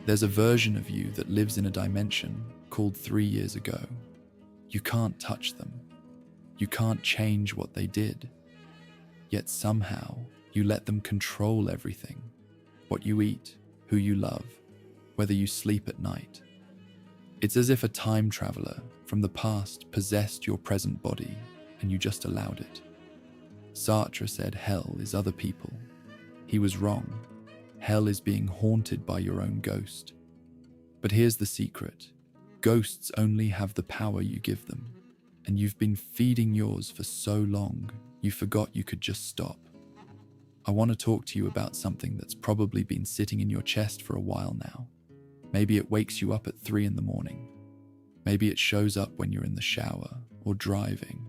There's a version of you that lives in a dimension called 3 years ago. You can't touch them. You can't change what they did. Yet somehow, you let them control everything. What you eat, who you love, whether you sleep at night. It's as if a time traveler from the past possessed your present body and you just allowed it. Sartre said hell is other people. He was wrong. Hell is being haunted by your own ghost. But here's the secret. Ghosts only have the power you give them. And you've been feeding yours for so long, you forgot you could just stop. I want to talk to you about something that's probably been sitting in your chest for a while now. Maybe it wakes you up at 3 in the morning. Maybe it shows up when you're in the shower or driving,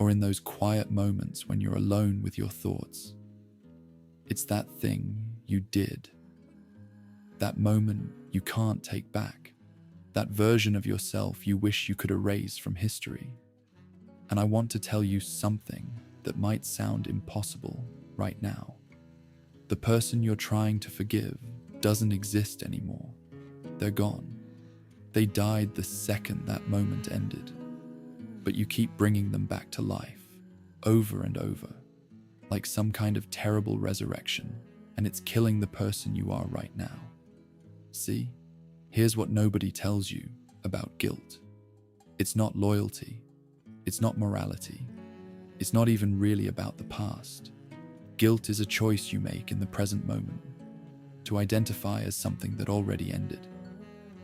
or in those quiet moments when you're alone with your thoughts. It's that thing you did. That moment you can't take back. That version of yourself you wish you could erase from history. And I want to tell you something that might sound impossible right now. The person you're trying to forgive doesn't exist anymore. They're gone. They died the second that moment ended. But you keep bringing them back to life, over and over, like some kind of terrible resurrection, and it's killing the person you are right now. See? Here's what nobody tells you about guilt. It's not loyalty. It's not morality. It's not even really about the past. Guilt is a choice you make in the present moment, to identify as something that already ended.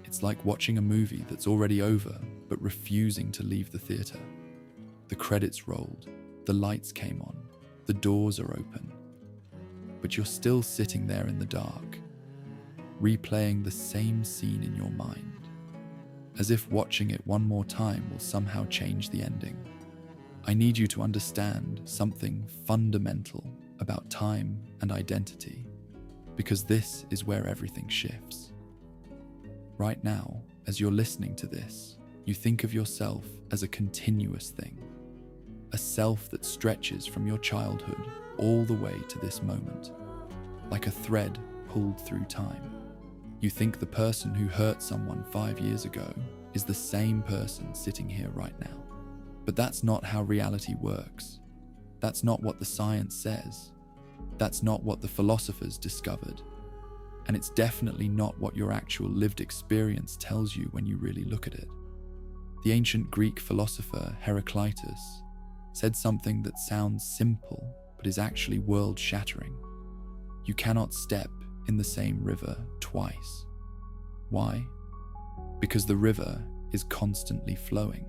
It's like watching a movie that's already over, but refusing to leave the theater. The credits rolled, the lights came on, the doors are open, but you're still sitting there in the dark, replaying the same scene in your mind, as if watching it one more time will somehow change the ending. I need you to understand something fundamental about time and identity, because this is where everything shifts. Right now, as you're listening to this, you think of yourself as a continuous thing, a self that stretches from your childhood all the way to this moment, like a thread pulled through time. You think the person who hurt someone 5 years ago is the same person sitting here right now. But that's not how reality works. That's not what the science says. That's not what the philosophers discovered. And it's definitely not what your actual lived experience tells you when you really look at it. The ancient Greek philosopher Heraclitus said something that sounds simple, but is actually world-shattering. You cannot step in the same river twice. Why? Because the river is constantly flowing.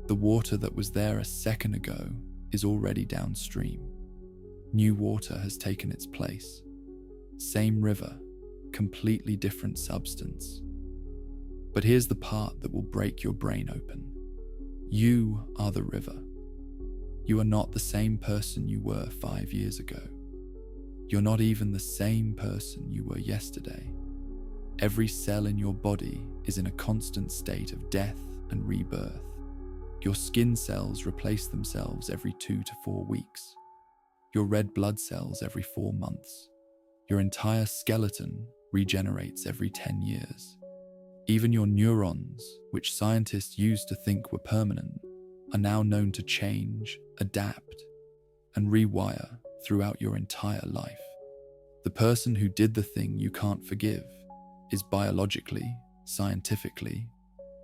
The water that was there a second ago is already downstream. New water has taken its place. Same river, completely different substance. But here's the part that will break your brain open. You are the river. You are not the same person you were 5 years ago. You're not even the same person you were yesterday. Every cell in your body is in a constant state of death and rebirth. Your skin cells replace themselves every 2 to 4 weeks. Your red blood cells every 4 months. Your entire skeleton regenerates every 10 years. Even your neurons, which scientists used to think were permanent, are now known to change, adapt, and rewire throughout your entire life. The person who did the thing you can't forgive is biologically, scientifically,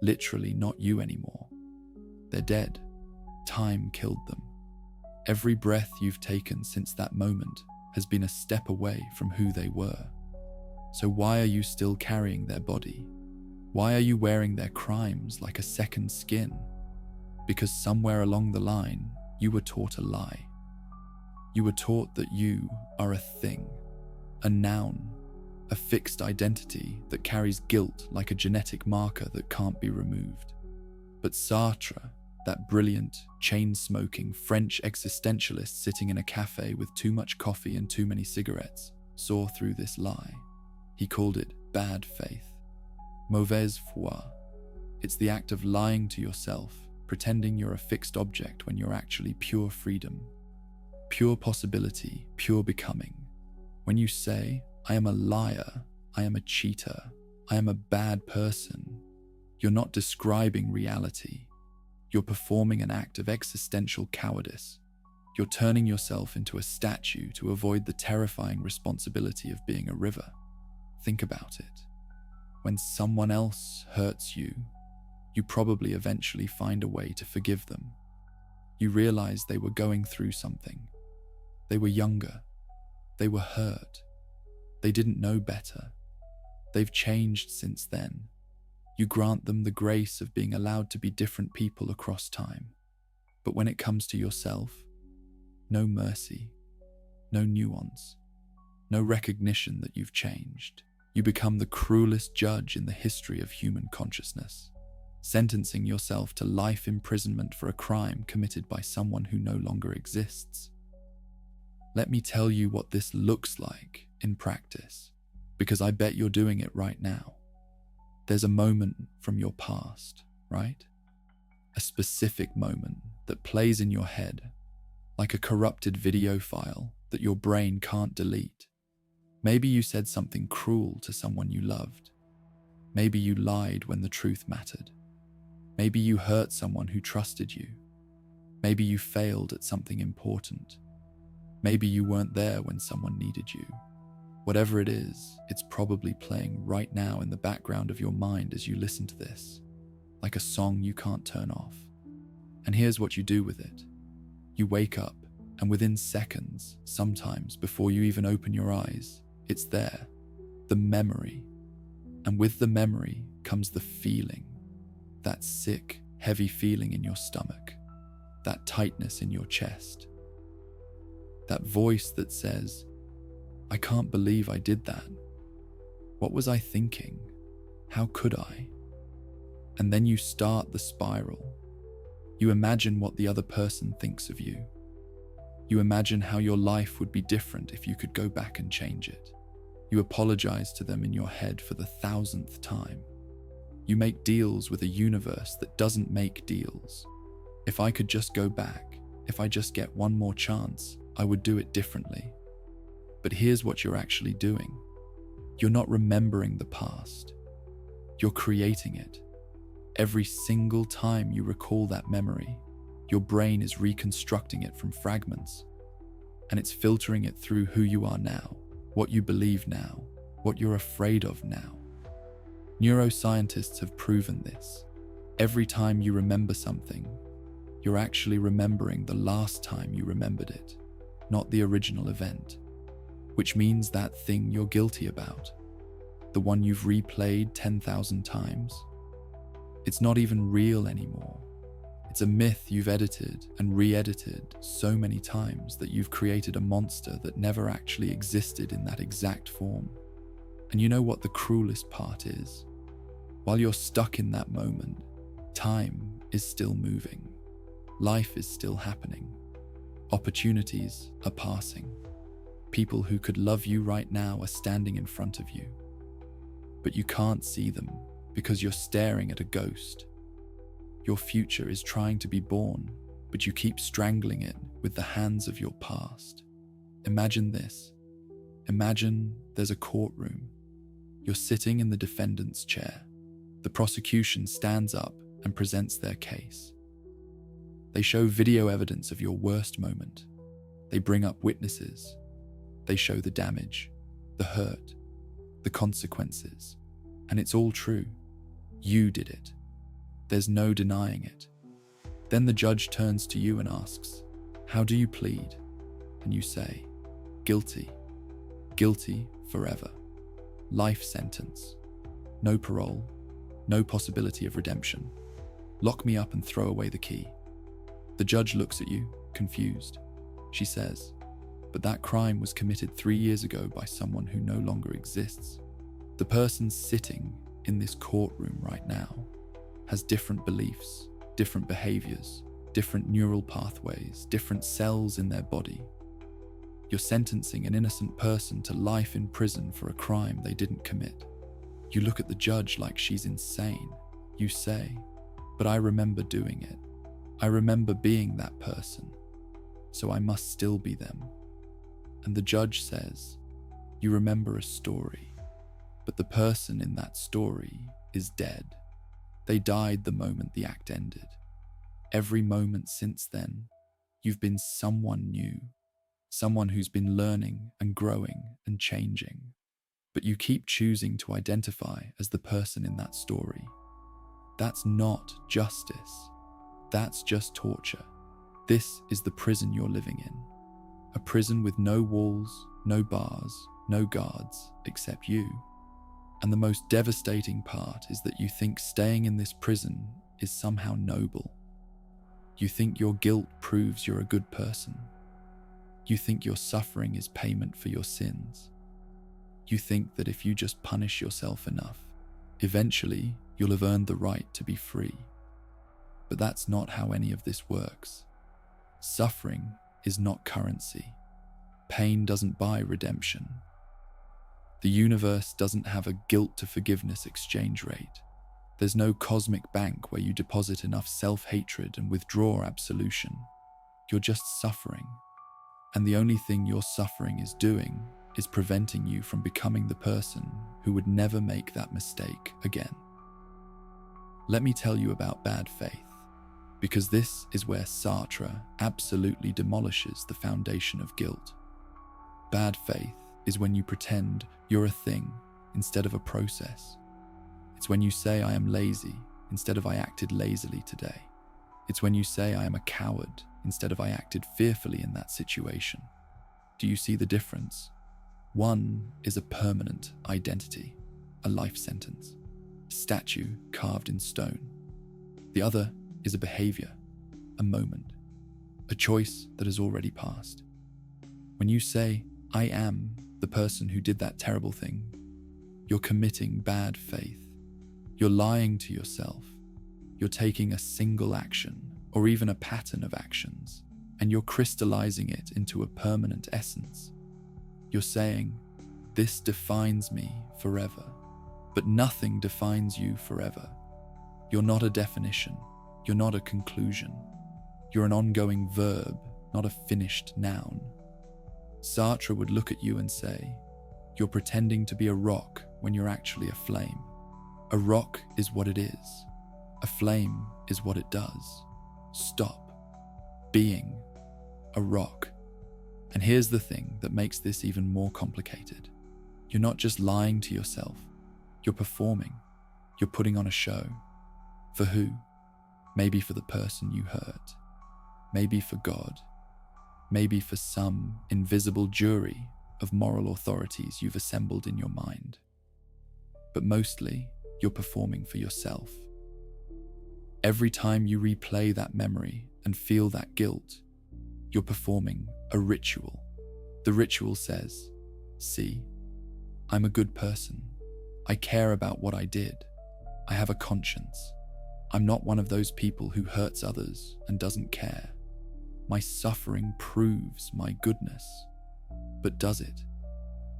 literally not you anymore. They're dead. Time killed them. Every breath you've taken since that moment has been a step away from who they were. So why are you still carrying their body? Why are you wearing their crimes like a second skin? Because somewhere along the line, you were taught a lie. You were taught that you are a thing, a noun, a fixed identity that carries guilt like a genetic marker that can't be removed. But Sartre, that brilliant, chain-smoking French existentialist sitting in a cafe with too much coffee and too many cigarettes, saw through this lie. He called it bad faith, mauvaise foi. It's the act of lying to yourself, pretending you're a fixed object when you're actually pure freedom, pure possibility, pure becoming. When you say, I am a liar, I am a cheater, I am a bad person, you're not describing reality. You're performing an act of existential cowardice. You're turning yourself into a statue to avoid the terrifying responsibility of being a river. Think about it. When someone else hurts you, you probably eventually find a way to forgive them. You realize they were going through something. They were younger. They were hurt. They didn't know better. They've changed since then. You grant them the grace of being allowed to be different people across time. But when it comes to yourself, no mercy, no nuance, no recognition that you've changed. You become the cruelest judge in the history of human consciousness, sentencing yourself to life imprisonment for a crime committed by someone who no longer exists. Let me tell you what this looks like in practice, because I bet you're doing it right now. There's a moment from your past, right? A specific moment that plays in your head, like a corrupted video file that your brain can't delete. Maybe you said something cruel to someone you loved. Maybe you lied when the truth mattered. Maybe you hurt someone who trusted you. Maybe you failed at something important. Maybe you weren't there when someone needed you. Whatever it is, it's probably playing right now in the background of your mind as you listen to this, like a song you can't turn off. And here's what you do with it. You wake up, and within seconds, sometimes before you even open your eyes, it's there, the memory. And with the memory comes the feeling, that sick, heavy feeling in your stomach, that tightness in your chest, that voice that says, I can't believe I did that. What was I thinking? How could I? And then you start the spiral. You imagine what the other person thinks of you. You imagine how your life would be different if you could go back and change it. You apologize to them in your head for the 1,000th time. You make deals with a universe that doesn't make deals. If I could just go back, if I just get one more chance, I would do it differently. But here's what you're actually doing. You're not remembering the past. You're creating it. Every single time you recall that memory, your brain is reconstructing it from fragments, and it's filtering it through who you are now, what you believe now, what you're afraid of now. Neuroscientists have proven this. Every time you remember something, you're actually remembering the last time you remembered it, not the original event, which means that thing you're guilty about, the one you've replayed 10,000 times, it's not even real anymore. It's a myth you've edited and re-edited so many times that you've created a monster that never actually existed in that exact form. And you know what the cruelest part is? While you're stuck in that moment, time is still moving. Life is still happening. Opportunities are passing. People who could love you right now are standing in front of you. But you can't see them because you're staring at a ghost. Your future is trying to be born, but you keep strangling it with the hands of your past. Imagine this. Imagine there's a courtroom. You're sitting in the defendant's chair. The prosecution stands up and presents their case. They show video evidence of your worst moment. They bring up witnesses. They show the damage, the hurt, the consequences. And it's all true. You did it. There's no denying it. Then the judge turns to you and asks, how do you plead? And you say, guilty. Guilty forever. Life sentence. No parole. No possibility of redemption. Lock me up and throw away the key. The judge looks at you, confused. She says, but that crime was committed 3 years ago by someone who no longer exists. The person sitting in this courtroom right now has different beliefs, different behaviors, different neural pathways, different cells in their body. You're sentencing an innocent person to life in prison for a crime they didn't commit. You look at the judge like she's insane. You say, but I remember doing it. I remember being that person, so I must still be them. And the judge says, you remember a story. But the person in that story is dead. They died the moment the act ended. Every moment since then, you've been someone new, someone who's been learning and growing and changing. But you keep choosing to identify as the person in that story. That's not justice. That's just torture. This is the prison you're living in. A prison with no walls, no bars, no guards, except you. And the most devastating part is that you think staying in this prison is somehow noble. You think your guilt proves you're a good person. You think your suffering is payment for your sins. You think that if you just punish yourself enough, eventually you'll have earned the right to be free. But that's not how any of this works. Suffering is not currency. Pain doesn't buy redemption. The universe doesn't have a guilt to forgiveness exchange rate. There's no cosmic bank where you deposit enough self-hatred and withdraw absolution. You're just suffering. And the only thing your suffering is doing is preventing you from becoming the person who would never make that mistake again. Let me tell you about bad faith, because this is where Sartre absolutely demolishes the foundation of guilt. Bad faith is when you pretend you're a thing instead of a process. It's when you say I am lazy instead of I acted lazily today. It's when you say I am a coward instead of I acted fearfully in that situation. Do you see the difference? One is a permanent identity, a life sentence, a statue carved in stone. The other is a behavior, a moment, a choice that has already passed. When you say, I am the person who did that terrible thing, you're committing bad faith. You're lying to yourself. You're taking a single action, or even a pattern of actions, and you're crystallizing it into a permanent essence. You're saying, this defines me forever, but nothing defines you forever. You're not a definition. You're not a conclusion. You're an ongoing verb, not a finished noun. Sartre would look at you and say, you're pretending to be a rock when you're actually a flame. A rock is what it is. A flame is what it does. Stop being a rock. And here's the thing that makes this even more complicated. You're not just lying to yourself. You're performing. You're putting on a show. For who? Maybe for the person you hurt. Maybe for God. Maybe for some invisible jury of moral authorities you've assembled in your mind. But mostly, you're performing for yourself. Every time you replay that memory and feel that guilt, you're performing a ritual. The ritual says, see, I'm a good person. I care about what I did. I have a conscience. I'm not one of those people who hurts others and doesn't care. My suffering proves my goodness. But does it?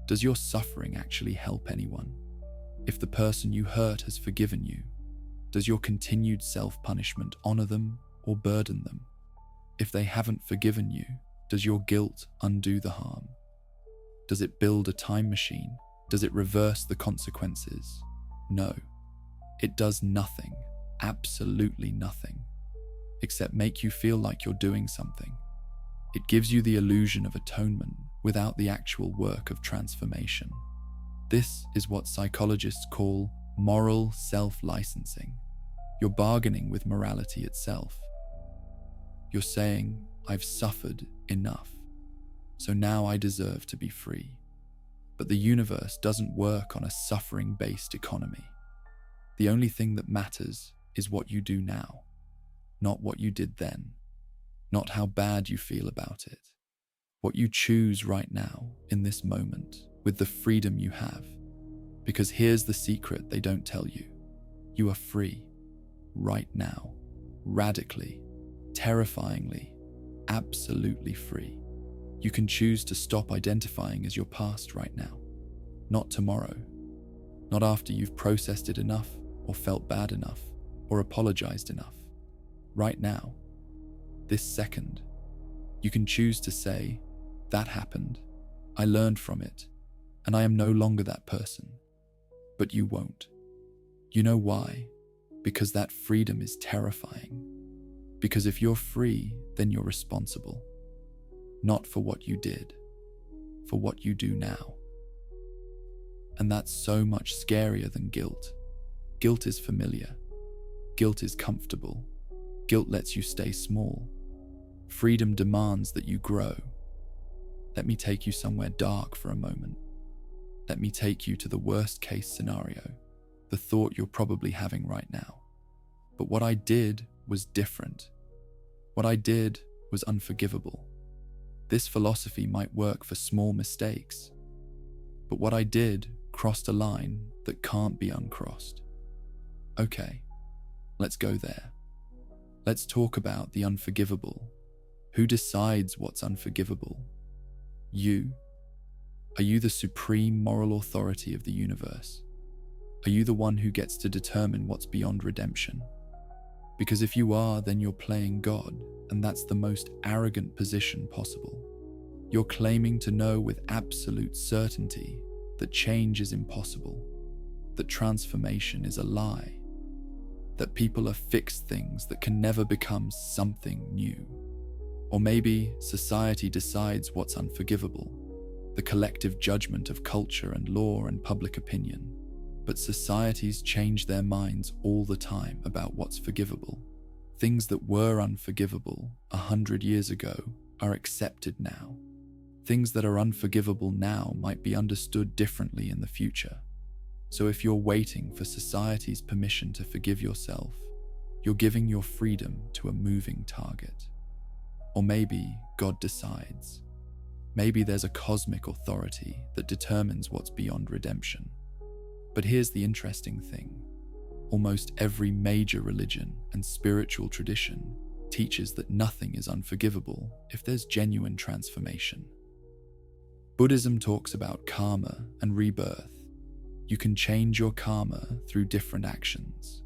Does your suffering actually help anyone? If the person you hurt has forgiven you, does your continued self-punishment honor them or burden them? If they haven't forgiven you, does your guilt undo the harm? Does it build a time machine? Does it reverse the consequences? No. It does nothing, absolutely nothing, except make you feel like you're doing something. It gives you the illusion of atonement without the actual work of transformation. This is what psychologists call moral self-licensing. You're bargaining with morality itself. You're saying, I've suffered enough, so now I deserve to be free. But the universe doesn't work on a suffering-based economy. The only thing that matters is what you do now, not what you did then, not how bad you feel about it. What you choose right now, in this moment, with the freedom you have. Because here's the secret they don't tell you. You are free, right now, radically, terrifyingly, absolutely free. You can choose to stop identifying as your past right now, not tomorrow, not after you've processed it enough or felt bad enough or apologized enough. Right now, this second, you can choose to say, that happened, I learned from it, and I am no longer that person. But you won't. You know why? Because that freedom is terrifying. Because if you're free, then you're responsible. Not for what you did, for what you do now. And that's so much scarier than guilt. Guilt is familiar. Guilt is comfortable. Guilt lets you stay small. Freedom demands that you grow. Let me take you somewhere dark for a moment. Let me take you to the worst case scenario, the thought you're probably having right now. But what I did was different. What I did was unforgivable. This philosophy might work for small mistakes, but what I did crossed a line that can't be uncrossed. Okay, let's go there. Let's talk about the unforgivable. Who decides what's unforgivable? You. Are you the supreme moral authority of the universe? Are you the one who gets to determine what's beyond redemption? Because if you are, then you're playing God, and that's the most arrogant position possible. You're claiming to know with absolute certainty that change is impossible, that transformation is a lie, that people are fixed things that can never become something new. Or maybe society decides what's unforgivable, the collective judgment of culture and law and public opinion. But societies change their minds all the time about what's forgivable. Things that were unforgivable 100 years ago are accepted now. Things that are unforgivable now might be understood differently in the future. So if you're waiting for society's permission to forgive yourself, you're giving your freedom to a moving target. Or maybe God decides. Maybe there's a cosmic authority that determines what's beyond redemption. But here's the interesting thing. Almost every major religion and spiritual tradition teaches that nothing is unforgivable if there's genuine transformation. Buddhism talks about karma and rebirth. You can change your karma through different actions.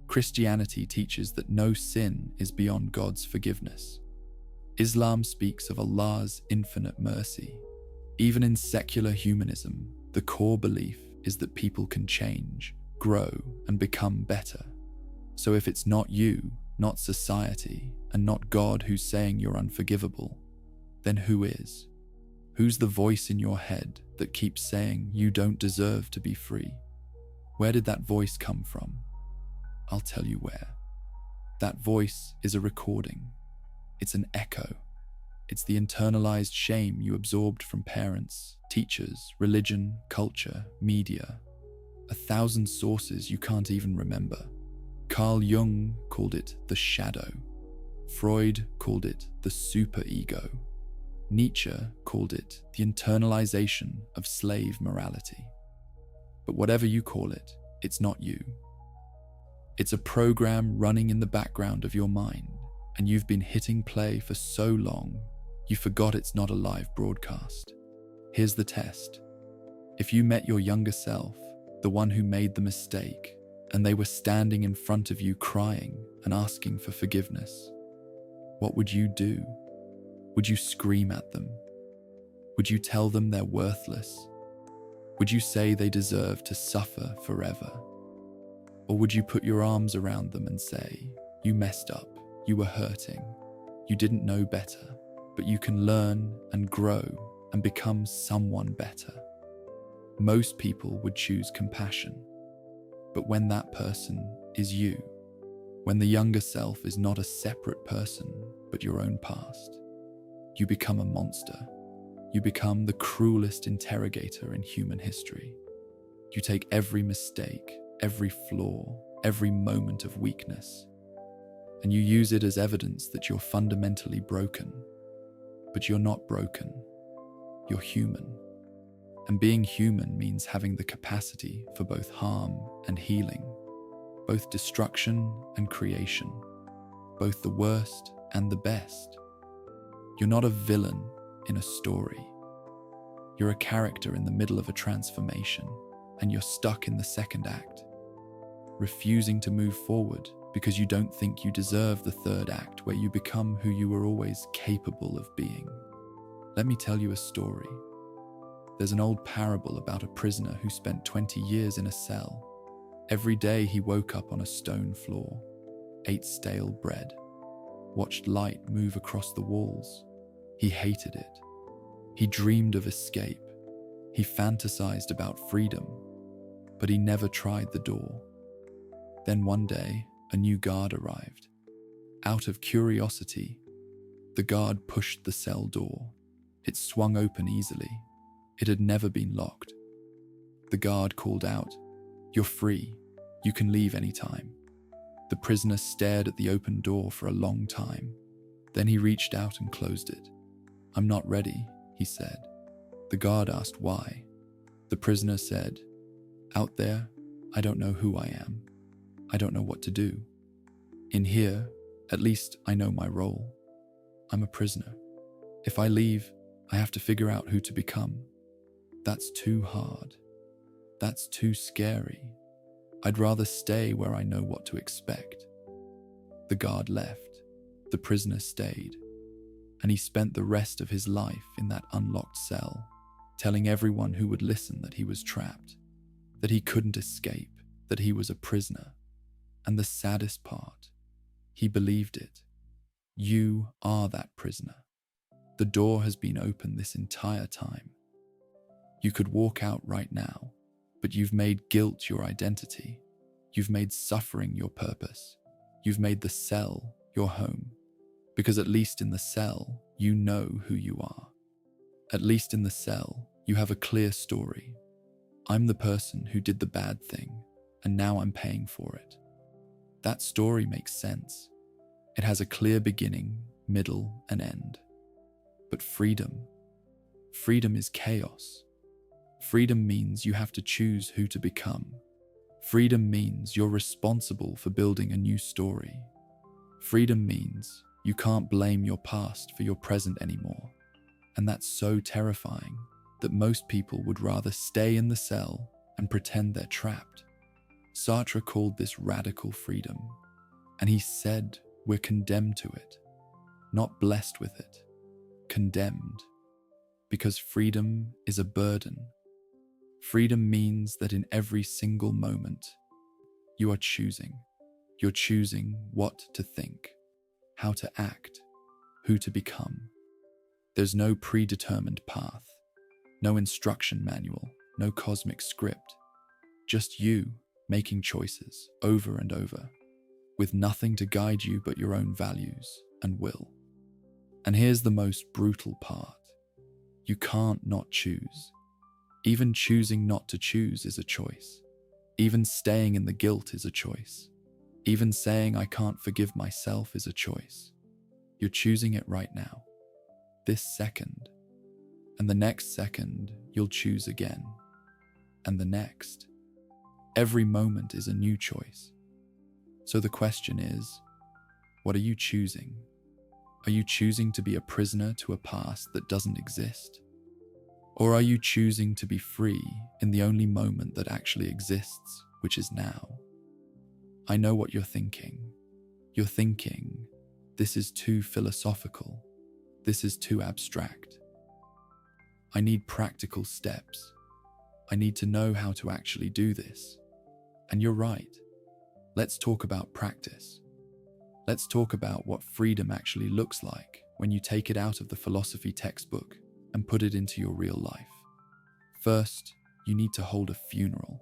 Christianity teaches that no sin is beyond God's forgiveness. Islam speaks of Allah's infinite mercy. Even in secular humanism, the core belief is that people can change, grow, and become better. So if it's not you, not society, and not God who's saying you're unforgivable, then who is? Who's the voice in your head that keeps saying you don't deserve to be free? Where did that voice come from? I'll tell you where. That voice is a recording. It's an echo. It's the internalized shame you absorbed from parents, teachers, religion, culture, media. 1,000 sources you can't even remember. Carl Jung called it the shadow. Freud called it the superego. Nietzsche called it the internalization of slave morality. But whatever you call it, it's not you. It's a program running in the background of your mind, and you've been hitting play for so long, you forgot it's not a live broadcast. Here's the test. If you met your younger self, the one who made the mistake, and they were standing in front of you crying and asking for forgiveness, what would you do? Would you scream at them? Would you tell them they're worthless? Would you say they deserve to suffer forever? Or would you put your arms around them and say, you messed up, you were hurting, you didn't know better, but you can learn and grow and become someone better? Most people would choose compassion. But when that person is you, when the younger self is not a separate person, but your own past, you become a monster. You become the cruelest interrogator in human history. You take every mistake, every flaw, every moment of weakness, and you use it as evidence that you're fundamentally broken. But you're not broken. You're human. And being human means having the capacity for both harm and healing, both destruction and creation, both the worst and the best. You're not a villain in a story. You're a character in the middle of a transformation, and you're stuck in the second act, refusing to move forward because you don't think you deserve the third act where you become who you were always capable of being. Let me tell you a story. There's an old parable about a prisoner who spent 20 years in a cell. Every day he woke up on a stone floor, ate stale bread, watched light move across the walls. He hated it. He dreamed of escape. He fantasized about freedom, but he never tried the door. Then one day, a new guard arrived. Out of curiosity, the guard pushed the cell door. It swung open easily. It had never been locked. The guard called out, "You're free. You can leave anytime." The prisoner stared at the open door for a long time. Then he reached out and closed it. "I'm not ready," he said. The guard asked why. The prisoner said, "Out there, I don't know who I am. I don't know what to do. In here, at least I know my role. I'm a prisoner. If I leave, I have to figure out who to become. That's too hard. That's too scary. I'd rather stay where I know what to expect." The guard left. The prisoner stayed. And he spent the rest of his life in that unlocked cell, telling everyone who would listen that he was trapped, that he couldn't escape, that he was a prisoner. And the saddest part, he believed it. You are that prisoner. The door has been open this entire time. You could walk out right now, but you've made guilt your identity. You've made suffering your purpose. You've made the cell your home. Because at least in the cell, you know who you are. At least in the cell, you have a clear story. I'm the person who did the bad thing, and now I'm paying for it. That story makes sense. It has a clear beginning, middle, and end. But freedom is chaos. Freedom means you have to choose who to become. Freedom means you're responsible for building a new story. Freedom means you can't blame your past for your present anymore. And that's so terrifying that most people would rather stay in the cell and pretend they're trapped. Sartre called this radical freedom, and he said we're condemned to it, not blessed with it, condemned, because freedom is a burden. Freedom means that in every single moment, you are choosing. You're choosing what to think, how to act, who to become. There's no predetermined path, no instruction manual, no cosmic script. Just you making choices over and over, with nothing to guide you but your own values and will. And here's the most brutal part. You can't not choose. Even choosing not to choose is a choice. Even staying in the guilt is a choice. Even saying I can't forgive myself is a choice. You're choosing it right now, this second. And the next second, you'll choose again. And the next. Every moment is a new choice. So the question is, what are you choosing? Are you choosing to be a prisoner to a past that doesn't exist? Or are you choosing to be free in the only moment that actually exists, which is now? I know what you're thinking. You're thinking, this is too philosophical. This is too abstract. I need practical steps. I need to know how to actually do this. And you're right. Let's talk about practice. Let's talk about what freedom actually looks like when you take it out of the philosophy textbook and put it into your real life. First, you need to hold a funeral.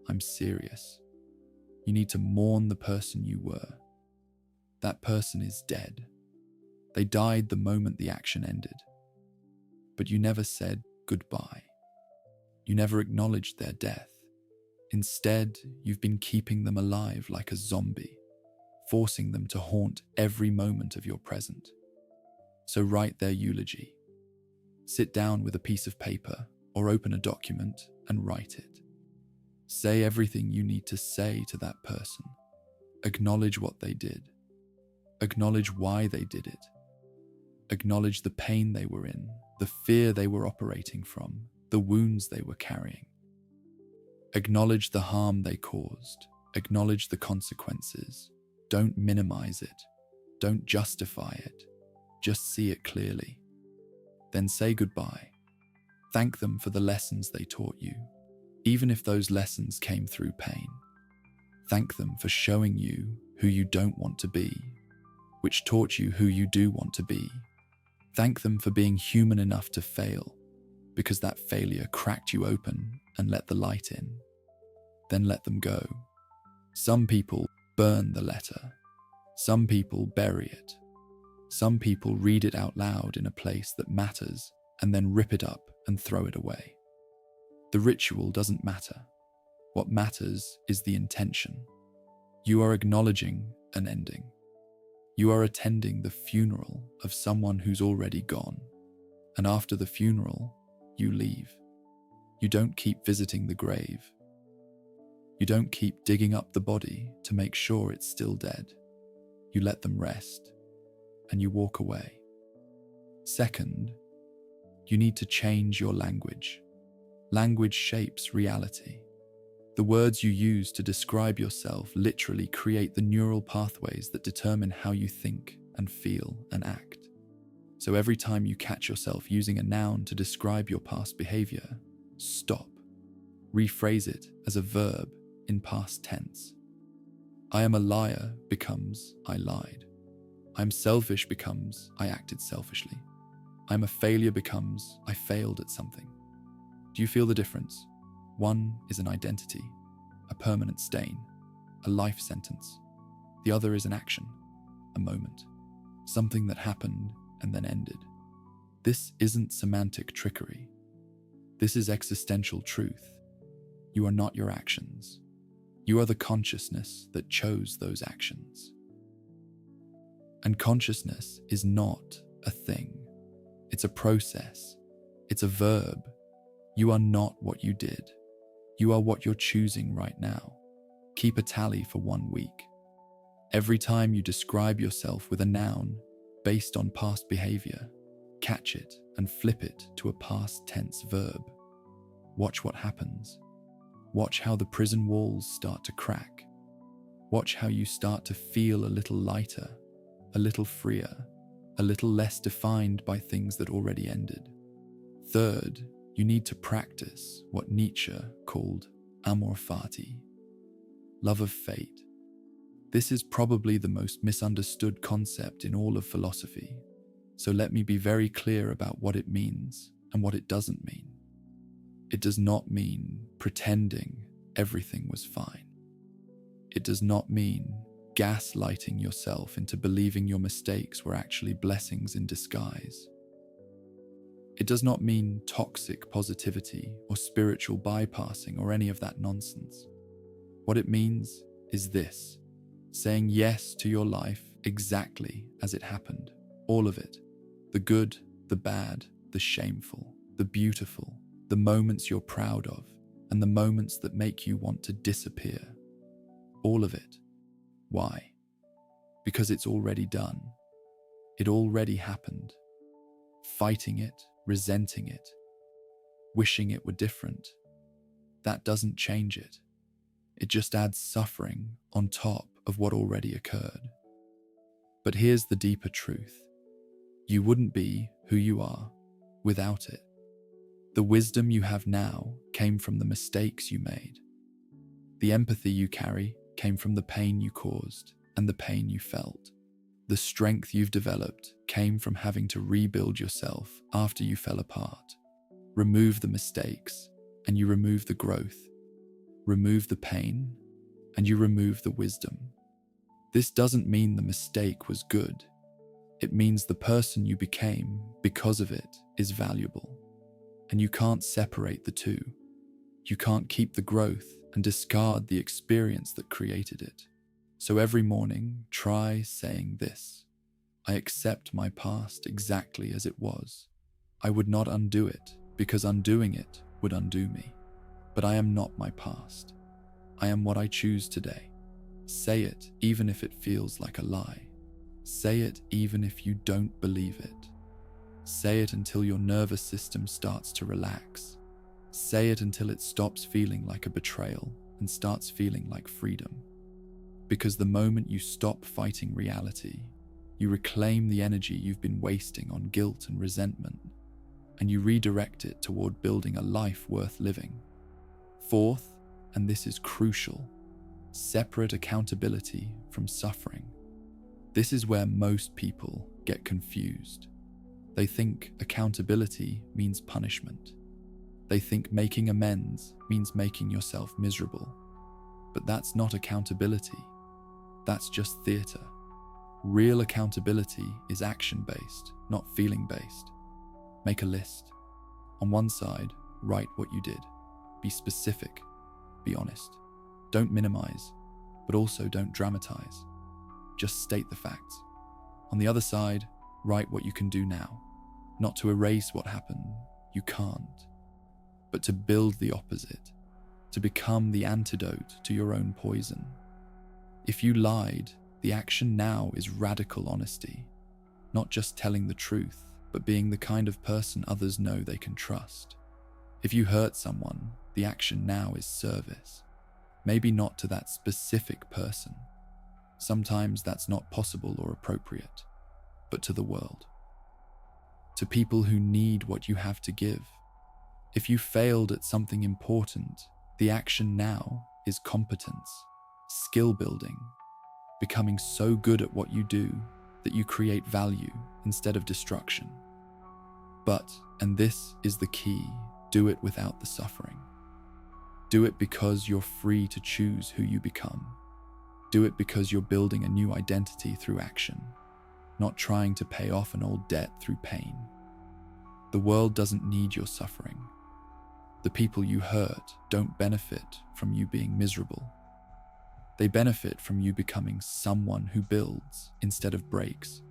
I'm serious. You need to mourn the person you were. That person is dead. They died the moment the action ended. But you never said goodbye. You never acknowledged their death. Instead, you've been keeping them alive like a zombie, forcing them to haunt every moment of your present. So write their eulogy. Sit down with a piece of paper or open a document and write it. Say everything you need to say to that person. Acknowledge what they did. Acknowledge why they did it. Acknowledge the pain they were in, the fear they were operating from, the wounds they were carrying. Acknowledge the harm they caused. Acknowledge the consequences. Don't minimize it. Don't justify it. Just see it clearly. Then say goodbye. Thank them for the lessons they taught you, even if those lessons came through pain. Thank them for showing you who you don't want to be, which taught you who you do want to be. Thank them for being human enough to fail, because that failure cracked you open and let the light in. Then let them go. Some people burn the letter. Some people bury it. Some people read it out loud in a place that matters and then rip it up and throw it away. The ritual doesn't matter. What matters is the intention. You are acknowledging an ending. You are attending the funeral of someone who's already gone. And after the funeral, you leave. You don't keep visiting the grave. You don't keep digging up the body to make sure it's still dead. You let them rest, and you walk away. Second, you need to change your language. Language shapes reality. The words you use to describe yourself literally create the neural pathways that determine how you think and feel and act. So every time you catch yourself using a noun to describe your past behavior, stop. Rephrase it as a verb in past tense. I am a liar becomes I lied. I'm selfish becomes I acted selfishly. I'm a failure becomes I failed at something. Do you feel the difference? One is an identity, a permanent stain, a life sentence. The other is an action, a moment, something that happened and then ended. This isn't semantic trickery. This is existential truth. You are not your actions. You are the consciousness that chose those actions. And consciousness is not a thing. It's a process. It's a verb. You are not what you did. You are what you're choosing right now. Keep a tally for 1 week. Every time you describe yourself with a noun based on past behavior, catch it and flip it to a past tense verb. Watch what happens. Watch how the prison walls start to crack. Watch how you start to feel a little lighter, a little freer, a little less defined by things that already ended. Third, you need to practice what Nietzsche called Amor, Fati, love of fate. This is probably the most misunderstood concept in all of philosophy, so let me be very clear about what it means and what it doesn't mean. It does not mean pretending everything was fine. It does not mean gaslighting yourself into believing your mistakes were actually blessings in disguise. It does not mean toxic positivity or spiritual bypassing or any of that nonsense. What it means is this: saying yes to your life exactly as it happened, all of it. The good, the bad, the shameful, the beautiful, the moments you're proud of, and the moments that make you want to disappear. All of it. Why? Because it's already done. It already happened. Fighting it, resenting it, wishing it were different, that doesn't change it. It just adds suffering on top of what already occurred. But here's the deeper truth. You wouldn't be who you are without it. The wisdom you have now came from the mistakes you made. The empathy you carry came from the pain you caused and the pain you felt. The strength you've developed came from having to rebuild yourself after you fell apart. Remove the mistakes, and you remove the growth. Remove the pain, and you remove the wisdom. This doesn't mean the mistake was good. It means the person you became because of it is valuable. And you can't separate the two. You can't keep the growth and discard the experience that created it. So every morning, try saying this: I accept my past exactly as it was. I would not undo it, because undoing it would undo me. But I am not my past. I am what I choose today. Say it even if it feels like a lie. Say it even if you don't believe it. Say it until your nervous system starts to relax. Say it until it stops feeling like a betrayal and starts feeling like freedom. Because the moment you stop fighting reality, you reclaim the energy you've been wasting on guilt and resentment, and you redirect it toward building a life worth living. Fourth, and this is crucial, separate accountability from suffering. This is where most people get confused. They think accountability means punishment. They think making amends means making yourself miserable. But that's not accountability. That's just theater. Real accountability is action-based, not feeling-based. Make a list. On one side, write what you did. Be specific. Be honest. Don't minimize, but also don't dramatize. Just state the facts. On the other side, write what you can do now. Not to erase what happened, you can't. But to build the opposite. To become the antidote to your own poison. If you lied, the action now is radical honesty. Not just telling the truth, but being the kind of person others know they can trust. If you hurt someone, the action now is service. Maybe not to that specific person. Sometimes that's not possible or appropriate, but to the world. To people who need what you have to give. If you failed at something important, the action now is competence, skill building, becoming so good at what you do that you create value instead of destruction. But, and this is the key, do it without the suffering. Do it because you're free to choose who you become. Do it because you're building a new identity through action, not trying to pay off an old debt through pain. The world doesn't need your suffering. The people you hurt don't benefit from you being miserable. They benefit from you becoming someone who builds instead of breaks,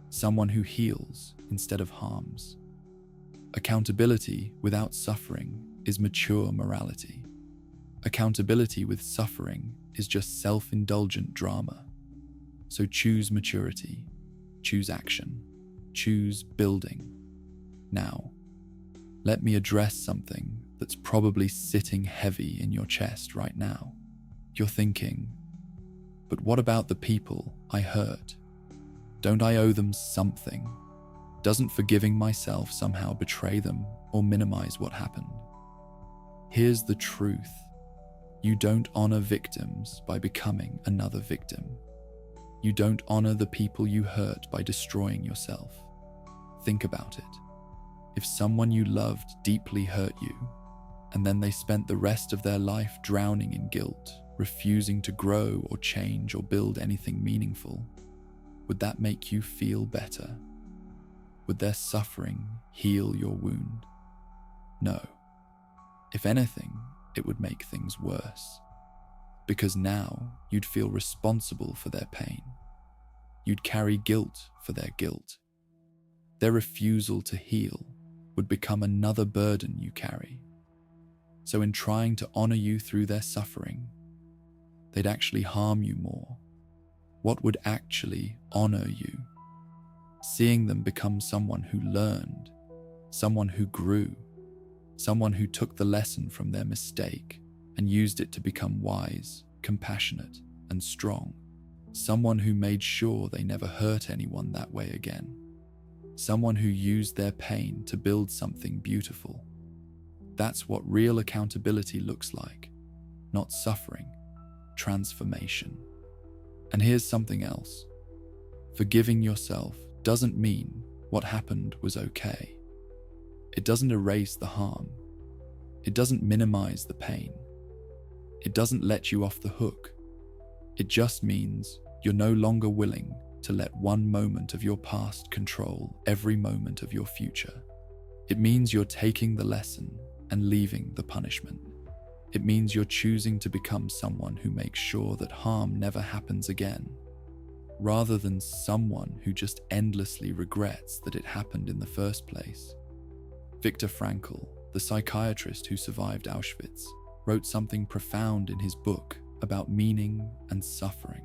someone who heals instead of harms. Accountability without suffering is mature morality. Accountability with suffering is just self-indulgent drama. So choose maturity, choose action, choose building. Now, let me address something that's probably sitting heavy in your chest right now. You're thinking, but what about the people I hurt? Don't I owe them something? Doesn't forgiving myself somehow betray them or minimize what happened? Here's the truth. You don't honor victims by becoming another victim. You don't honor the people you hurt by destroying yourself. Think about it. If someone you loved deeply hurt you, and then they spent the rest of their life drowning in guilt, refusing to grow or change or build anything meaningful, would that make you feel better? Would their suffering heal your wound? No. If anything, it would make things worse. Because now you'd feel responsible for their pain. You'd carry guilt for their guilt. Their refusal to heal would become another burden you carry. So in trying to honor you through their suffering, they'd actually harm you more. What would actually honor you? Seeing them become someone who learned, someone who grew, someone who took the lesson from their mistake and used it to become wise, compassionate, and strong. Someone who made sure they never hurt anyone that way again. Someone who used their pain to build something beautiful. That's what real accountability looks like. Not suffering, transformation. And here's something else. Forgiving yourself doesn't mean what happened was okay. It doesn't erase the harm. It doesn't minimize the pain. It doesn't let you off the hook. It just means you're no longer willing to let one moment of your past control every moment of your future. It means you're taking the lesson and leaving the punishment. It means you're choosing to become someone who makes sure that harm never happens again, rather than someone who just endlessly regrets that it happened in the first place. Viktor Frankl, the psychiatrist who survived Auschwitz, wrote something profound in his book about meaning and suffering.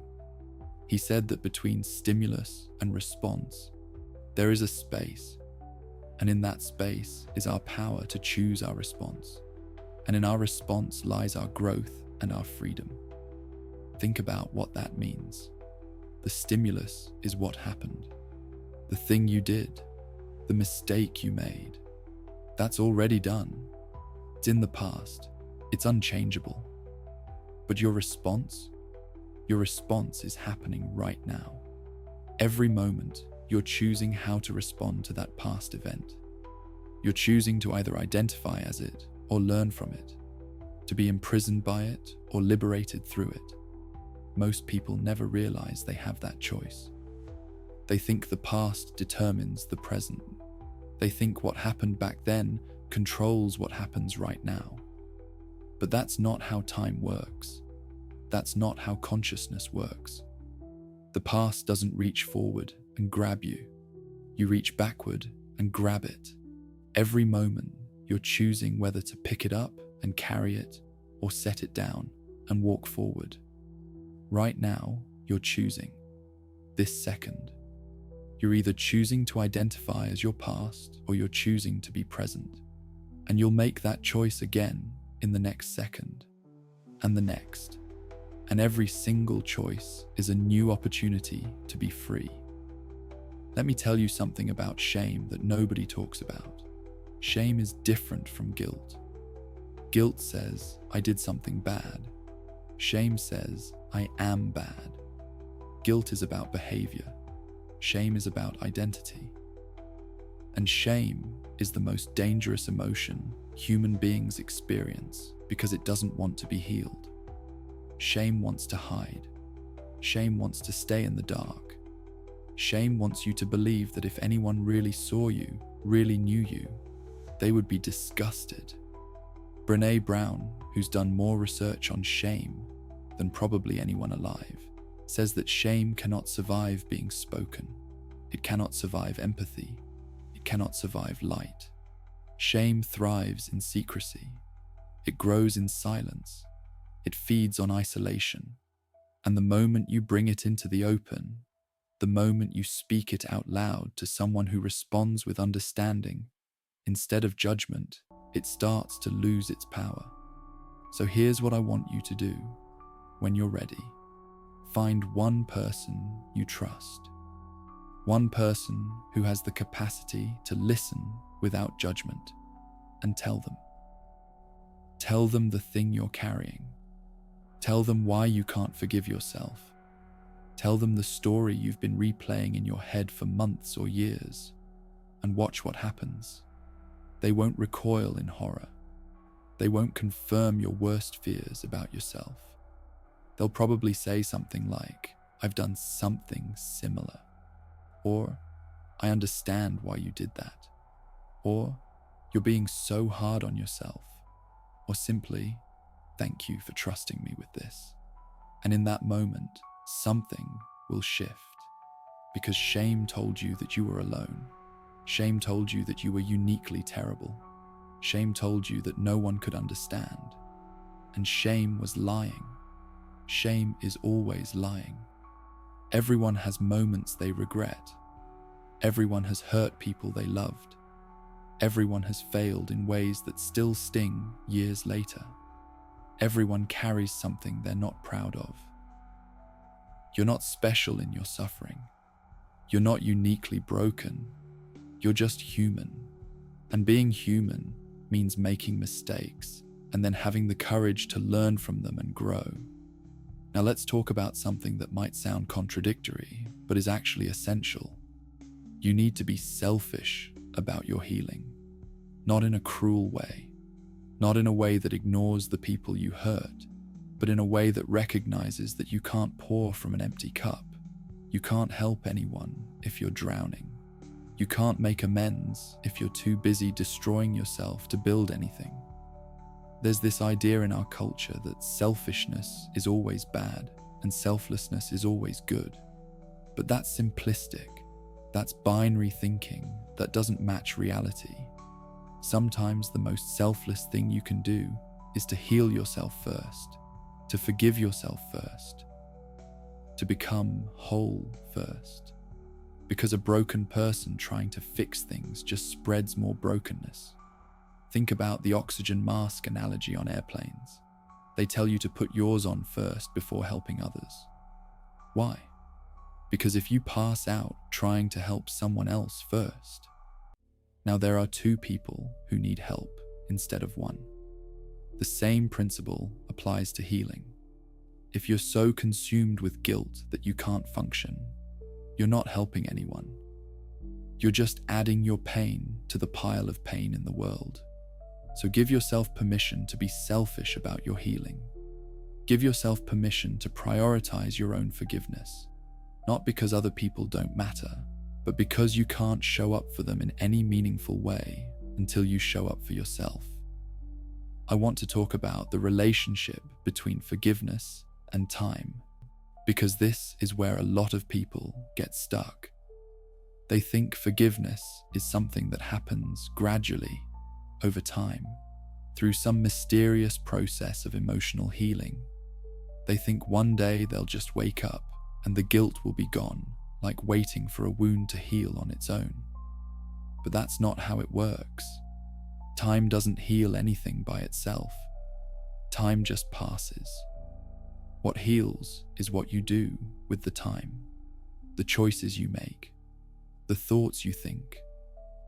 He said that between stimulus and response, there is a space, and in that space is our power to choose our response, and in our response lies our growth and our freedom. Think about what that means. The stimulus is what happened, the thing you did, the mistake you made, That's already done. It's in the past. It's unchangeable. But your response is happening right now. Every moment, you're choosing how to respond to that past event. You're choosing to either identify as it or learn from it, to be imprisoned by it or liberated through it. Most people never realize they have that choice. They think the past determines the present. They think what happened back then controls what happens right now. But that's not how time works. That's not how consciousness works. The past doesn't reach forward and grab you. You reach backward and grab it. Every moment, you're choosing whether to pick it up and carry it or set it down and walk forward. Right now, you're choosing. This second. You're either choosing to identify as your past or you're choosing to be present. And you'll make that choice again in the next second and the next. And every single choice is a new opportunity to be free. Let me tell you something about shame that nobody talks about. Shame is different from guilt. Guilt says, I did something bad. Shame says, I am bad. Guilt is about behavior. Shame is about identity. And shame is the most dangerous emotion human beings experience because it doesn't want to be healed. Shame wants to hide. Shame wants to stay in the dark. Shame wants you to believe that if anyone really saw you, really knew you, they would be disgusted. Brené Brown, who's done more research on shame than probably anyone alive, says that shame cannot survive being spoken. It cannot survive empathy. It cannot survive light. Shame thrives in secrecy. It grows in silence. It feeds on isolation. And the moment you bring it into the open, the moment you speak it out loud to someone who responds with understanding, instead of judgment, it starts to lose its power. So here's what I want you to do. When you're ready, find one person you trust. One person who has the capacity to listen without judgment, and tell them. Tell them the thing you're carrying. Tell them why you can't forgive yourself. Tell them the story you've been replaying in your head for months or years, and watch what happens. They won't recoil in horror. They won't confirm your worst fears about yourself. They'll probably say something like, I've done something similar. Or, I understand why you did that. Or, you're being so hard on yourself. Or simply, thank you for trusting me with this. And in that moment, something will shift. Because shame told you that you were alone. Shame told you that you were uniquely terrible. Shame told you that no one could understand. And shame was lying. Shame is always lying. Everyone has moments they regret. Everyone has hurt people they loved. Everyone has failed in ways that still sting years later. Everyone carries something they're not proud of. You're not special in your suffering. You're not uniquely broken. You're just human. And being human means making mistakes and then having the courage to learn from them and grow. Now let's talk about something that might sound contradictory, but is actually essential. You need to be selfish about your healing. Not in a cruel way. Not in a way that ignores the people you hurt, but in a way that recognizes that you can't pour from an empty cup. You can't help anyone if you're drowning. You can't make amends if you're too busy destroying yourself to build anything. There's this idea in our culture that selfishness is always bad and selflessness is always good. But that's simplistic. That's binary thinking that doesn't match reality. Sometimes the most selfless thing you can do is to heal yourself first, to forgive yourself first, to become whole first. Because a broken person trying to fix things just spreads more brokenness. Think about the oxygen mask analogy on airplanes. They tell you to put yours on first before helping others. Why? Because if you pass out trying to help someone else first, Now there are two people who need help instead of one. The same principle applies to healing. If you're so consumed with guilt that you can't function, you're not helping anyone. You're just adding your pain to the pile of pain in the world. So give yourself permission to be selfish about your healing. Give yourself permission to prioritize your own forgiveness, not because other people don't matter, but because you can't show up for them in any meaningful way until you show up for yourself. I want to talk about the relationship between forgiveness and time, because this is where a lot of people get stuck. They think forgiveness is something that happens gradually, over time, through some mysterious process of emotional healing. They think one day they'll just wake up and the guilt will be gone, like waiting for a wound to heal on its own. But that's not how it works. Time doesn't heal anything by itself. Time just passes. What heals is what you do with the time, the choices you make, the thoughts you think,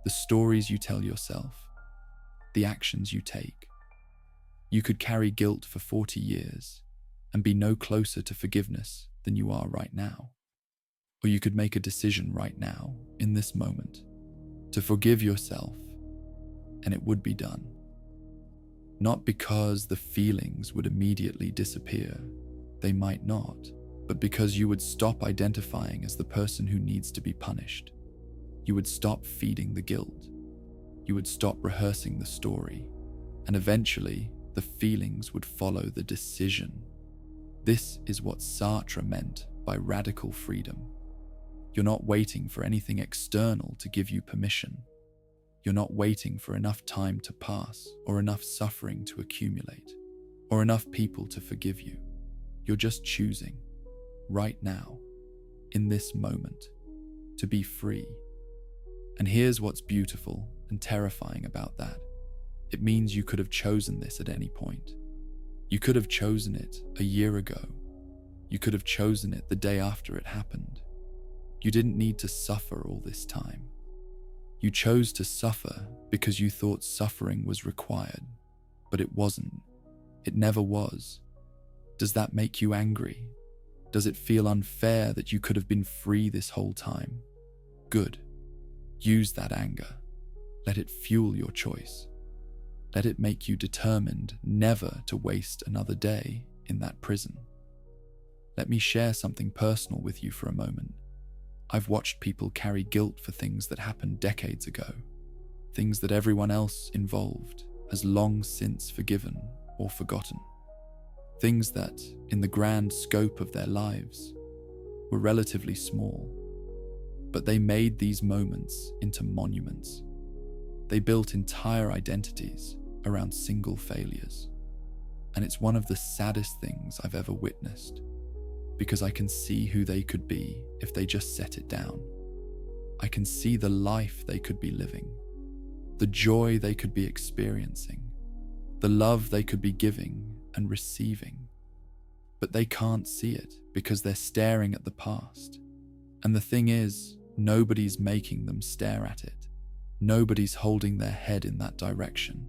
the stories you tell yourself, the actions you take. You could carry guilt for 40 years and be no closer to forgiveness than you are right now. Or you could make a decision right now, in this moment, to forgive yourself, and it would be done. Not because the feelings would immediately disappear, they might not, but because you would stop identifying as the person who needs to be punished. You would stop feeding the guilt. You would stop rehearsing the story, and eventually the feelings would follow the decision. This is what Sartre meant by radical freedom. You're not waiting for anything external to give you permission. You're not waiting for enough time to pass, or enough suffering to accumulate, or enough people to forgive you. You're just choosing, right now, in this moment, to be free. And here's what's beautiful and terrifying about that. It means you could have chosen this at any point. You could have chosen it a year ago. You could have chosen it the day after it happened. You didn't need to suffer all this time. You chose to suffer because you thought suffering was required, but it wasn't. It never was. Does that make you angry? Does it feel unfair that you could have been free this whole time? Good. Use that anger. Let it fuel your choice. Let it make you determined never to waste another day in that prison. Let me share something personal with you for a moment. I've watched people carry guilt for things that happened decades ago, things that everyone else involved has long since forgiven or forgotten, things that, in the grand scope of their lives, were relatively small, but they made these moments into monuments. They built entire identities around single failures, and it's one of the saddest things I've ever witnessed, because I can see who they could be if they just set it down. I can see the life they could be living, the joy they could be experiencing, the love they could be giving and receiving. But they can't see it because they're staring at the past. And the thing is, nobody's making them stare at it. Nobody's holding their head in that direction.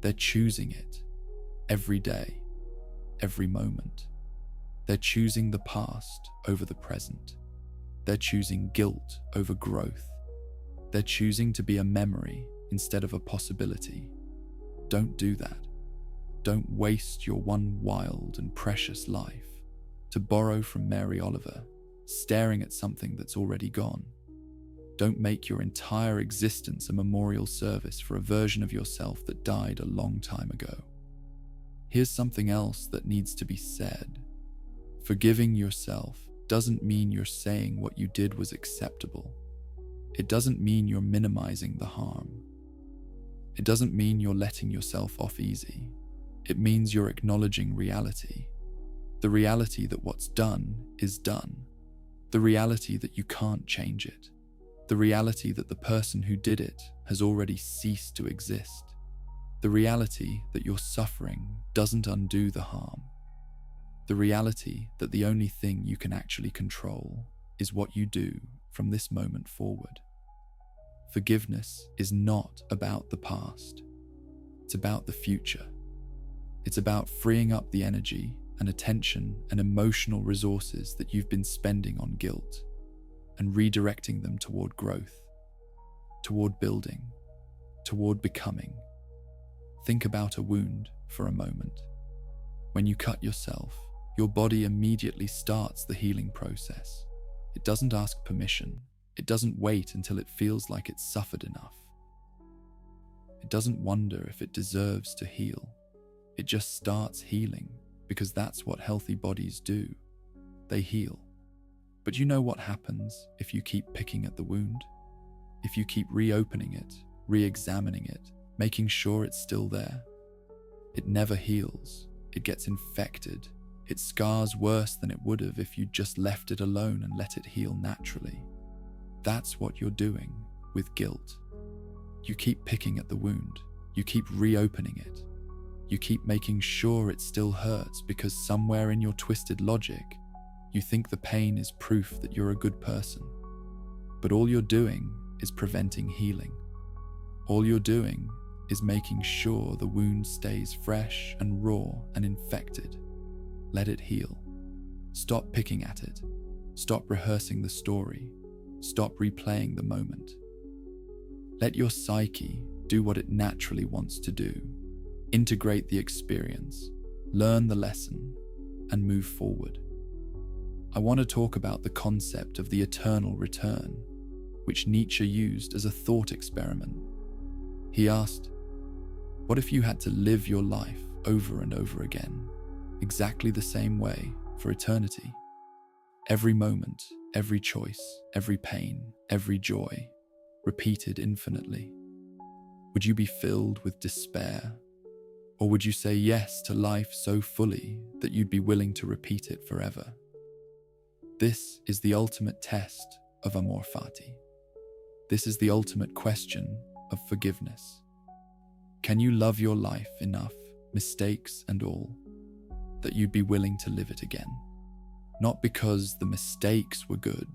They're choosing it every day, every moment. They're choosing the past over the present. They're choosing guilt over growth. They're choosing to be a memory instead of a possibility. Don't do that. Don't waste your one wild and precious life, to borrow from Mary Oliver, staring at something that's already gone. Don't make your entire existence a memorial service for a version of yourself that died a long time ago. Here's something else that needs to be said. Forgiving yourself doesn't mean you're saying what you did was acceptable. It doesn't mean you're minimizing the harm. It doesn't mean you're letting yourself off easy. It means you're acknowledging reality. The reality that what's done is done. The reality that you can't change it. The reality that the person who did it has already ceased to exist. The reality that your suffering doesn't undo the harm. The reality that the only thing you can actually control is what you do from this moment forward. forgiveness is not about the past. It's about the future. It's about freeing up the energy and attention and emotional resources that you've been spending on guilt and redirecting them toward growth, toward building, toward becoming. Think about a wound for a moment. When you cut yourself, your body immediately starts the healing process. It doesn't ask permission. It doesn't wait until it feels like it's suffered enough. It doesn't wonder if it deserves to heal. It just starts healing because that's what healthy bodies do. They heal. But you know what happens if you keep picking at the wound? If you keep reopening it, re-examining it, making sure it's still there? It never heals. It gets infected. It scars worse than it would have if you'd just left it alone and let it heal naturally. That's what you're doing with guilt. You keep picking at the wound. You keep reopening it. You keep making sure it still hurts because somewhere in your twisted logic, you think the pain is proof that you're a good person. But all you're doing is preventing healing. All you're doing is making sure the wound stays fresh and raw and infected. Let it heal. Stop picking at it. Stop rehearsing the story. Stop replaying the moment. Let your psyche do what it naturally wants to do. Integrate the experience, learn the lesson, and move forward. I want to talk about the concept of the eternal return, which Nietzsche used as a thought experiment. He asked, what if you had to live your life over and over again, exactly the same way for eternity? Every moment, every choice, every pain, every joy, repeated infinitely. Would you be filled with despair? Or would you say yes to life so fully that you'd be willing to repeat it forever? This is the ultimate test of Amor, Fati. This is the ultimate question of forgiveness. Can you love your life enough, mistakes and all, that you'd be willing to live it again? Not because the mistakes were good,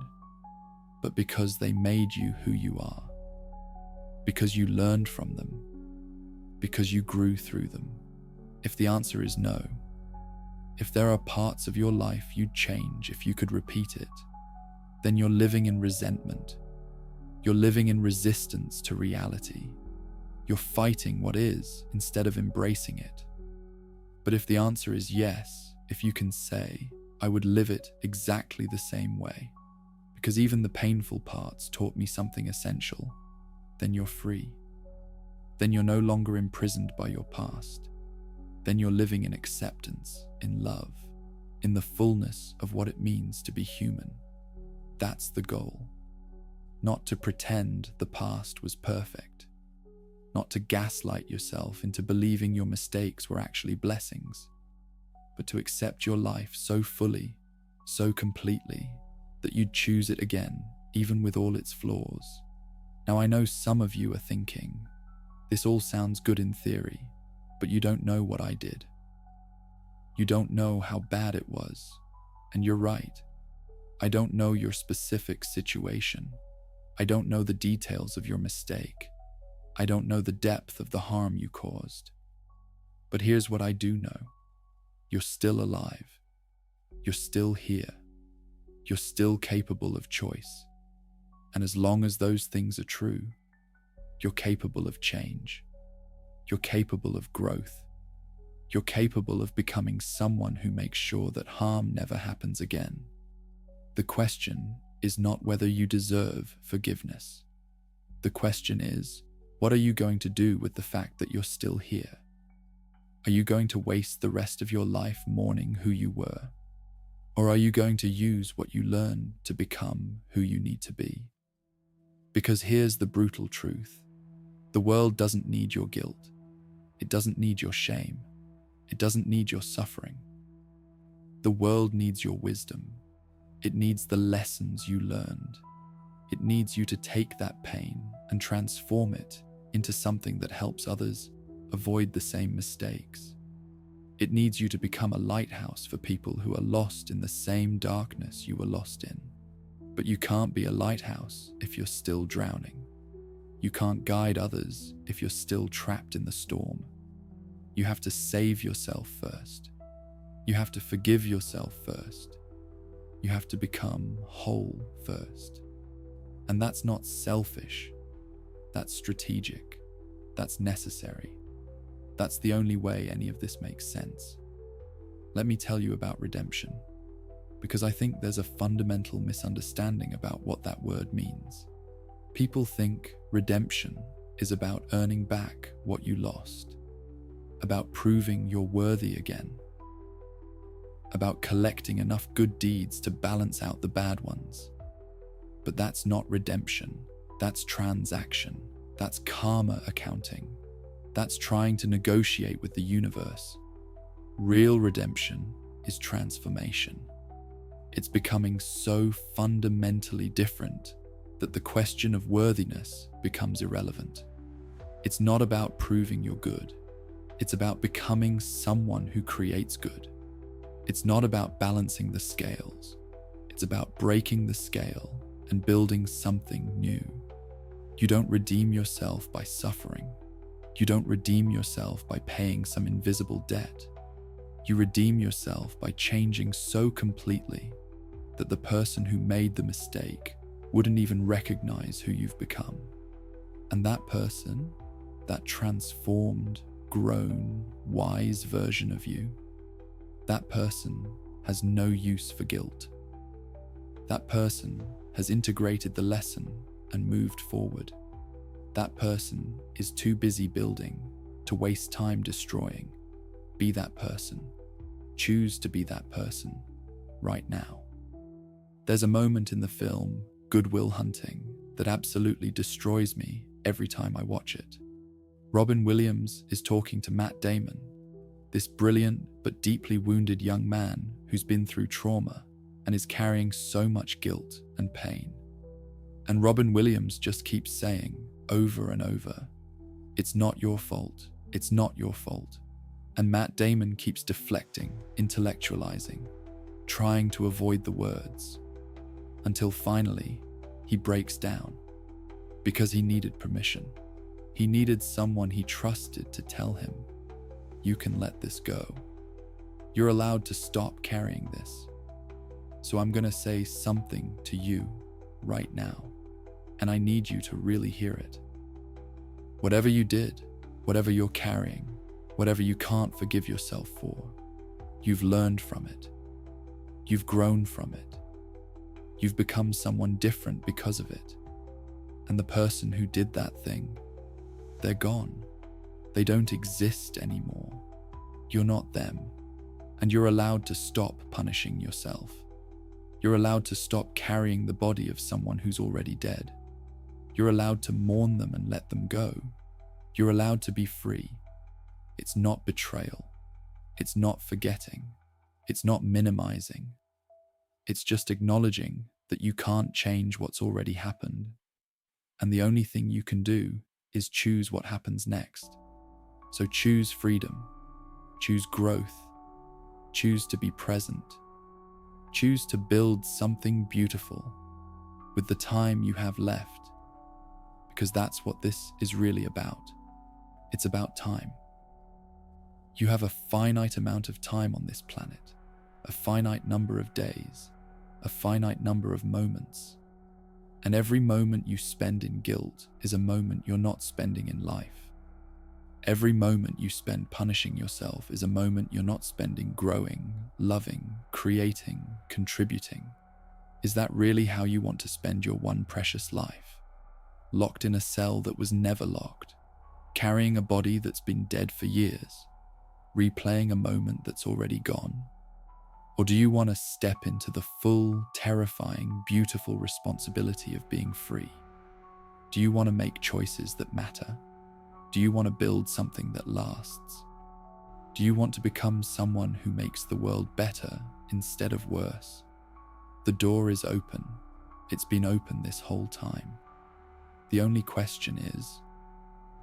but because they made you who you are. Because you learned from them. Because you grew through them. If the answer is no, if there are parts of your life you'd change if you could repeat it, then you're living in resentment. You're living in resistance to reality. You're fighting what is instead of embracing it. But if the answer is yes, if you can say, I would live it exactly the same way, because even the painful parts taught me something essential, then you're free. Then you're no longer imprisoned by your past. Then you're living in acceptance, in love, in the fullness of what it means to be human. That's the goal. Not to pretend the past was perfect. Not to gaslight yourself into believing your mistakes were actually blessings, but to accept your life so fully, so completely, that you'd choose it again, even with all its flaws. Now I know some of you are thinking, this all sounds good in theory, but you don't know what I did. You don't know how bad it was, and you're right. I don't know your specific situation. I don't know the details of your mistake. I don't know the depth of the harm you caused. But here's what I do know. You're still alive. You're still here. You're still capable of choice. And as long as those things are true, you're capable of change. You're capable of growth. You're capable of becoming someone who makes sure that harm never happens again. The question is not whether you deserve forgiveness. The question is, what are you going to do with the fact that you're still here? Are you going to waste the rest of your life mourning who you were? Or are you going to use what you learn to become who you need to be? Because here's the brutal truth. The world doesn't need your guilt. It doesn't need your shame. It doesn't need your suffering. The world needs your wisdom. It needs the lessons you learned. It needs you to take that pain and transform it into something that helps others avoid the same mistakes. It needs you to become a lighthouse for people who are lost in the same darkness you were lost in. But you can't be a lighthouse if you're still drowning. You can't guide others if you're still trapped in the storm. You have to save yourself first. You have to forgive yourself first. You have to become whole first. And that's not selfish. That's strategic. That's necessary. That's the only way any of this makes sense. Let me tell you about redemption, because I think there's a fundamental misunderstanding about what that word means. People think redemption is about earning back what you lost, about proving you're worthy again, about collecting enough good deeds to balance out the bad ones. But that's not redemption. That's transaction. That's karma accounting. That's trying to negotiate with the universe. Real redemption is transformation. It's becoming so fundamentally different that the question of worthiness becomes irrelevant. It's not about proving you're good. It's about becoming someone who creates good. It's not about balancing the scales. It's about breaking the scale and building something new. You don't redeem yourself by suffering. You don't redeem yourself by paying some invisible debt. You redeem yourself by changing so completely that the person who made the mistake wouldn't even recognize who you've become. And that person, that transformed, grown, wise version of you, that person has no use for guilt. That person has integrated the lesson and moved forward. That person is too busy building to waste time destroying. Be that person. Choose to be that person right now. There's a moment in the film Good Will Hunting that absolutely destroys me every time I watch it. Robin Williams is talking to Matt Damon, this brilliant but deeply wounded young man who's been through trauma and is carrying so much guilt and pain. And Robin Williams just keeps saying over and over, "It's not your fault, it's not your fault." And Matt Damon keeps deflecting, intellectualizing, trying to avoid the words, until finally he breaks down because he needed permission. He needed someone he trusted to tell him, "You can let this go. You're allowed to stop carrying this. So I'm going to say something to you right now, and I need you to really hear it. Whatever you did, whatever you're carrying, whatever you can't forgive yourself for, you've learned from it. You've grown from it. You've become someone different because of it. And the person who did that thing, they're gone. They don't exist anymore. You're not them. And you're allowed to stop punishing yourself. You're allowed to stop carrying the body of someone who's already dead. You're allowed to mourn them and let them go. You're allowed to be free. It's not betrayal. It's not forgetting. It's not minimizing. It's just acknowledging that you can't change what's already happened. And the only thing you can do is choose what happens next. So choose freedom. Choose growth. Choose to be present. Choose to build something beautiful with the time you have left, because that's what this is really about. It's about time. You have a finite amount of time on this planet, a finite number of days, a finite number of moments. And every moment you spend in guilt is a moment you're not spending in life. Every moment you spend punishing yourself is a moment you're not spending growing, loving, creating, contributing. Is that really how you want to spend your one precious life? Locked in a cell that was never locked, carrying a body that's been dead for years, replaying a moment that's already gone? Or do you want to step into the full, terrifying, beautiful responsibility of being free? Do you want to make choices that matter? Do you want to build something that lasts? Do you want to become someone who makes the world better instead of worse? The door is open. It's been open this whole time. The only question is,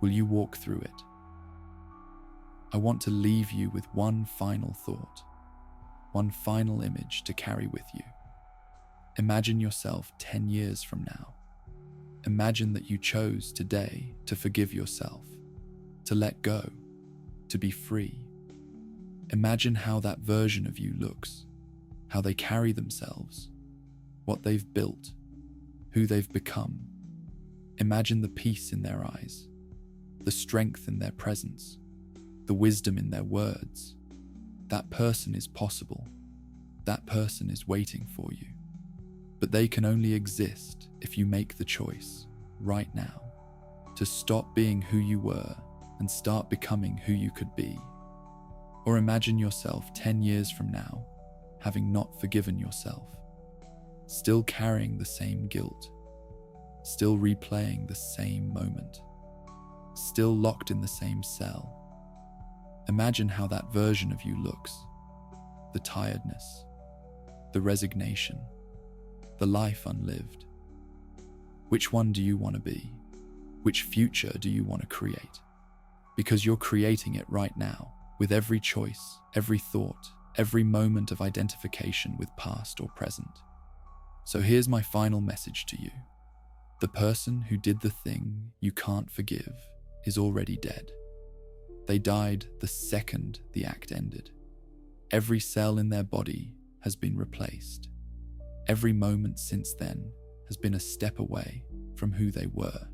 will you walk through it? I want to leave you with one final thought, one final image to carry with you. Imagine yourself 10 years from now. Imagine that you chose today to forgive yourself, to let go, to be free. Imagine how that version of you looks, how they carry themselves, what they've built, who they've become. Imagine the peace in their eyes, the strength in their presence, the wisdom in their words. That person is possible. That person is waiting for you. But they can only exist if you make the choice, right now, to stop being who you were and start becoming who you could be. Or imagine yourself 10 years from now, having not forgiven yourself, still carrying the same guilt, still replaying the same moment, still locked in the same cell. Imagine how that version of you looks, the tiredness, the resignation, the life unlived. Which one do you want to be? Which future do you want to create? Because you're creating it right now, with every choice, every thought, every moment of identification with past or present. So here's my final message to you. The person who did the thing you can't forgive is already dead. They died the second the act ended. Every cell in their body has been replaced. Every moment since then has been a step away from who they were.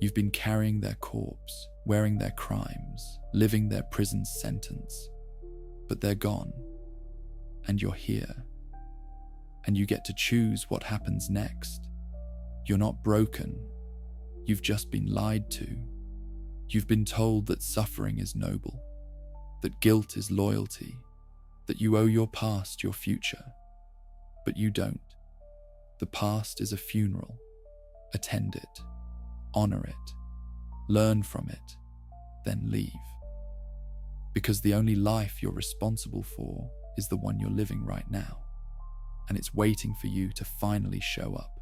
You've been carrying their corpse, wearing their crimes, living their prison sentence. But they're gone, and you're here. And you get to choose what happens next. You're not broken. You've just been lied to. You've been told that suffering is noble, that guilt is loyalty, that you owe your past your future. But you don't. The past is a funeral. Attend it. Honor it. Learn from it. Then leave. Because the only life you're responsible for is the one you're living right now. And it's waiting for you to finally show up.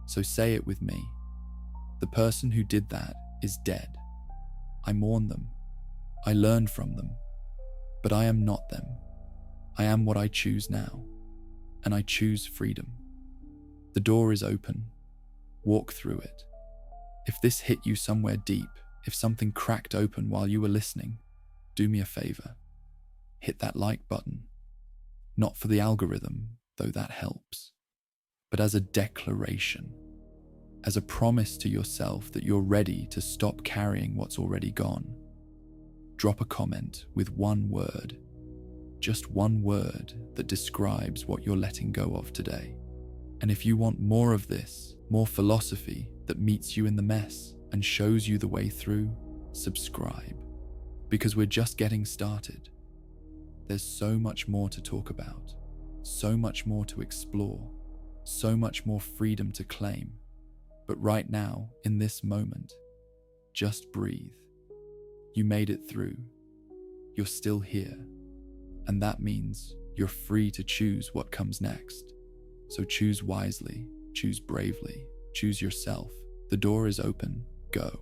So say it with me. The person who did that is dead. I mourn them. I learn from them. But I am not them. I am what I choose now. And I choose freedom. The door is open. Walk through it. If this hit you somewhere deep, if something cracked open while you were listening, do me a favor. Hit that like button. Not for the algorithm, though that helps, but as a declaration, as a promise to yourself that you're ready to stop carrying what's already gone. Drop a comment with one word, just one word that describes what you're letting go of today. And if you want more of this, more philosophy that meets you in the mess and shows you the way through, subscribe. Because we're just getting started. There's so much more to talk about, so much more to explore, so much more freedom to claim. But right now, in this moment, just breathe. You made it through. You're still here. And that means you're free to choose what comes next. So choose wisely, choose bravely, choose yourself. The door is open. Go.